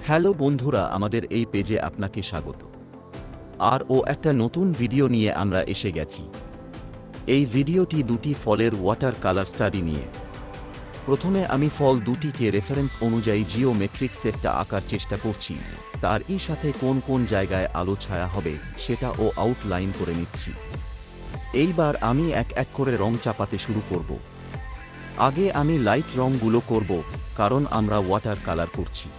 Hello বন্ধুরা, আমাদের এই পেজে আপনাকে স্বাগত। আর একটা নতুন ভিডিও নিয়ে আমরা এসে গেছি। এই ভিডিওটি দুটি ফলের ওয়াটার কালার স্টাডি নিয়ে। প্রথমে আমি ফল দুটিকে রেফারেন্স অনুযায়ী জিওমেট্রিক সেটটা আঁকার চেষ্টা করছি, তার সাথে কোন কোন জায়গায় আলো ছায়া হবে সেটাও আউটলাইন করে নিচ্ছি। এইবার আমি এক এক করে রং চাপাতে শুরু করব। আগে আমি লাইট রংগুলো করব, কারণ আমরা ওয়াটার কালার করছি।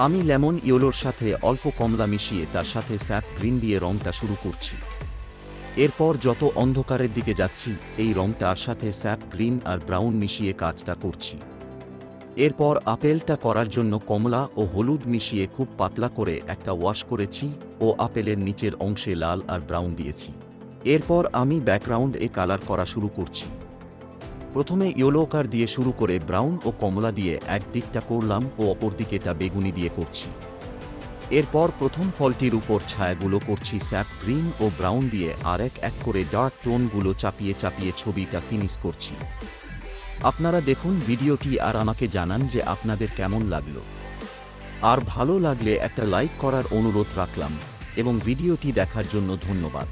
আমি লেমন ইয়েলোর সাথে অল্প কমলা মিশিয়ে তার সাথে স্যাপ গ্রিন দিয়ে রংটা শুরু করছি। এরপর যত অন্ধকারের দিকে যাচ্ছি, এই রংটার সাথে স্যাপ গ্রিন আর ব্রাউন মিশিয়ে কাজটা করছি। এরপর আপেলটা করার জন্য কমলা ও হলুদ মিশিয়ে খুব পাতলা করে একটা ওয়াশ করেছি ও আপেলের নিচের অংশে লাল আর ব্রাউন দিয়েছি। এরপর আমি ব্যাকগ্রাউন্ডে কালার করা শুরু করছি। প্রথমে ইয়েলো কার দিয়ে শুরু করে ব্রাউন ও কমলা দিয়ে এক দিকটা করলাম ও অপর দিকেটা বেগুনি দিয়ে করছি। এরপর প্রথম ফলটির উপর ছায়াগুলো করছি স্যাপ গ্রিন ও ব্রাউন দিয়ে, আর এক এক করে ডার্ক টোনগুলো চাপিয়ে চাপিয়ে ছবিটা ফিনিশ করছি। আপনারা দেখুন ভিডিওটি আর আমাকে জানান যে আপনাদের কেমন লাগলো। আর ভালো লাগলে একটা লাইক করার অনুরোধ রাখলাম এবং ভিডিওটি দেখার জন্য ধন্যবাদ।